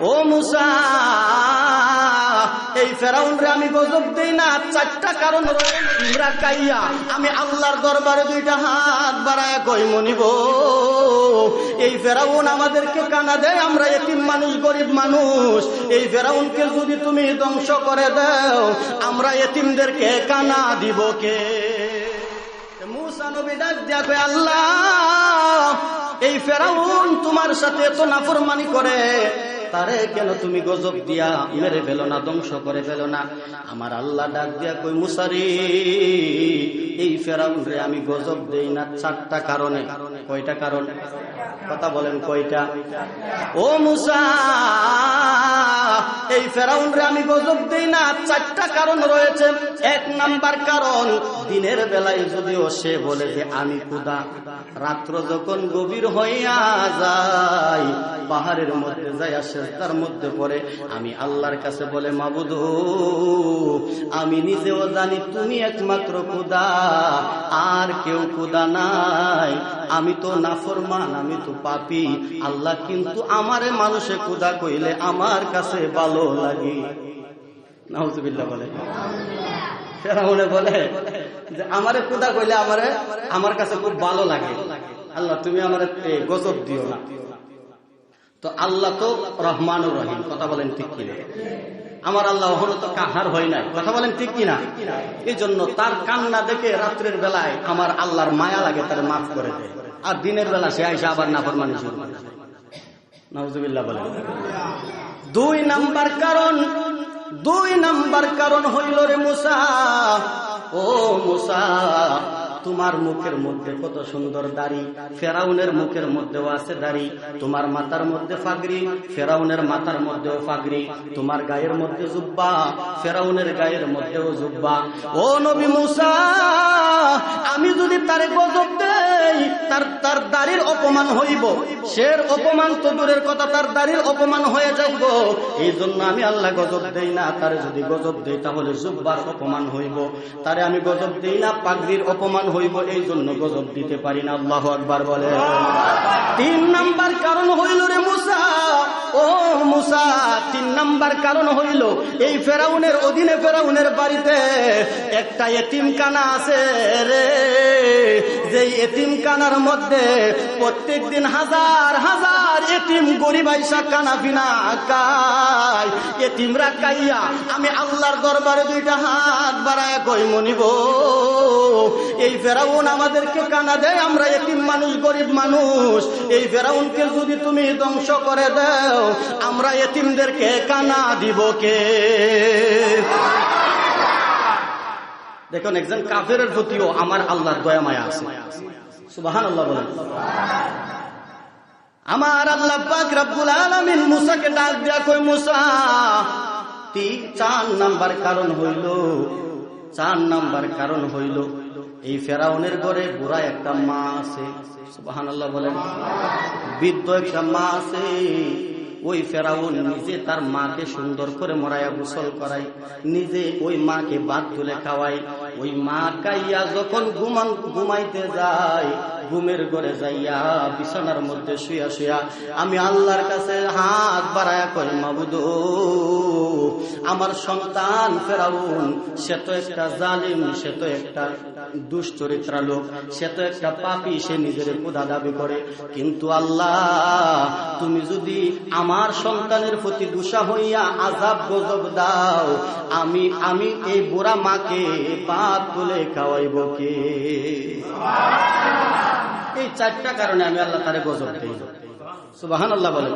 ও মুসা, এই ফেরাউনরে আমি গজব দেই না, চারটা কারণ তোমরা কাইয়া আমি আল্লাহর দরবারে দুইটা হাত বাড়ায় কই মনিব, এই ফেরাউন আমাদেরকে কানা দেয়, আমরা এতিম মানুষ, গরিব মানুষ, এই ফেরাউনকে যদি তুমি ধ্বংস করে দাও আমরা এতিমদেরকে কানা দিব কে? মুসা নবী ডাক দিয়া কয়, আল্লাহ এই ফেরাউন তোমার সাথে এত নাফরমানি করে, তারে কেন তুমি গজব দিয়া মেরে ফেলো না, ধ্বংস করে ফেলো না? আমার আল্লাহ ডাক দিয়া কই, মুসারি এই ফেরাউন রে আমি গজব দেই না চারটা কারণে। কয়টা কারণ? কথা বলেন কয়টা? ও মুসা, এই ফেরাউন রে আমি গজব দেই না চারটা কারণ রয়েছে। এক নাম্বার কারণ, দিনের বেলায় যদিও সে বলে যে আমি খোদা, রাত্র যখন গভীর হইয়া যায় পাহাড়ের মধ্যে যাইয়া সেজদার মধ্যে পড়ে আমি আল্লাহর কাছে বলে, মাবুদ আমি নিজেও জানি তুমি একমাত্র খোদা, আর কেউ খোদা নাই, আমি তো নাফরমান, আমি তো পাপী আল্লাহ, কিন্তু আমারে মানুষে খোদা কইলে আমার কাছে ভালো লাগে। নাউজুবিল্লাহ বলে। ফেরাউনে বলে যে আমারে খোদা কইলে আমার কাছে খুব ভালো লাগে, আল্লাহ তুমি আমারে গজব দিও না। তো আল্লাহ তো রহমানুর রহিম, কথা বলেন ঠিক কিনা? আমার আল্লাহ ওখানে তো কাহার হয় নাই, কথা বলেন ঠিক কিনা? এই জন্য তার কান্না দেখে রাত্রের বেলায় আমার আল্লাহর মায়া লাগে, তার মাফ করে দেয়, আর দিনের বেলা সে আইসা আবার নাফরমানি শুরু করে। নাউজুবিল্লাহ বলেন। দুই নাম্বার কারণ হইল রে মুসা, ও মুসা তোমার মুখের মধ্যে কত সুন্দর দাড়ি, ফেরাউনের মুখের মধ্যেও আছে দাড়ি, তোমার মাথার মধ্যে ফাগরি, ফেরাউনের মাথার মধ্যেও ফাগরি, তোমার গায়ের মধ্যে জুব্বা, ফেরাউনের গায়ের মধ্যেও জুব্বা। ও নবী মুসা, আমি যদি তারে গজব দেই তার দাড়ির অপমান হইব, সের অপমান তো দূরের কথা, তার দাড়ির অপমান হয়ে যাইব, এই জন্য আমি আল্লাহ গজব দেই না। তারে যদি গজব দেই তাহলে জুব্বার অপমান হইব, তারে আমি গজব দেই না, পাগড়ির অপমান হইব, এই জন্য গজব দিতে পারি না। আল্লাহু আকবার বলে। তিন নাম্বার কারণ হইল রে মুসা, ও মুসা, তিন নাম্বার কারণ হইল এই ফেরাউনের অধীনে, ফেরাউনের বাড়িতে একটা এতিমখানা আছে রে, যে এতিমখানার মধ্যে প্রত্যেক দিন হাজার হাজার এতিম গরিব আইসা কানা বিনা খায়। এতিমরা কাইয়া আমি আল্লাহর দরবারে দুইটা হাত বাড়ায় কই মনিব, এই ফেরাউন আমাদেরকে কানা দেয়, আমরা এতিম মানুষ, গরিব মানুষ, এই ফেরাউনকে যদি তুমি ধ্বংস করে দাও আমরা এতিমদেরকে কানা দিব কে? দেখুন, একজন কাফেরের প্রতিও আমার আল্লাহর দয়া মায়া আছে। সুবহানাল্লাহ বলেন। আমার আল্লাহ পাক রব্বুল আলামিন মুসাকে ডাক দিয়া কই, মুসা চার নাম্বার কারণ হইল এই ফেরাউনের ঘরে বুড়া একটা মা আছে। সুবহানাল্লাহ বলেন। বৃদ্ধ একটা মা আছে। ওই ফেরাউন নিজে তার মাকে সুন্দর করে মরাইয়া গোসল করায়, নিজে ওই মাকে ভাত তুলে খাওয়ায়। ওই মা কাইয়া যখন ঘুমাইতে যায়, ঘুমের ঘরে যাইয়া বিছানার মধ্যে শুয়া শুয়া আমি আল্লাহর কাছে হাত বাড়ায়া কই, মাবুদ আমার সন্তান ফেরাউন সে তো একটা জালিম, সে তো একটা দুশ্চরিত্রা লোক, সে তো একটা পাপী, সে নিজের খোদা দাবি করে, কিন্তু আল্লাহ তুমি যদি আমার সন্তানের প্রতি দুষা হইয়া আযাব গজব দাও, আমি এই বুড়া মাকে ভাত তুলে খাওয়াইব কে? এই চারটা কারণে আমি আল্লাহ তারে গজব দেই। সুবহানাল্লাহ বলেন।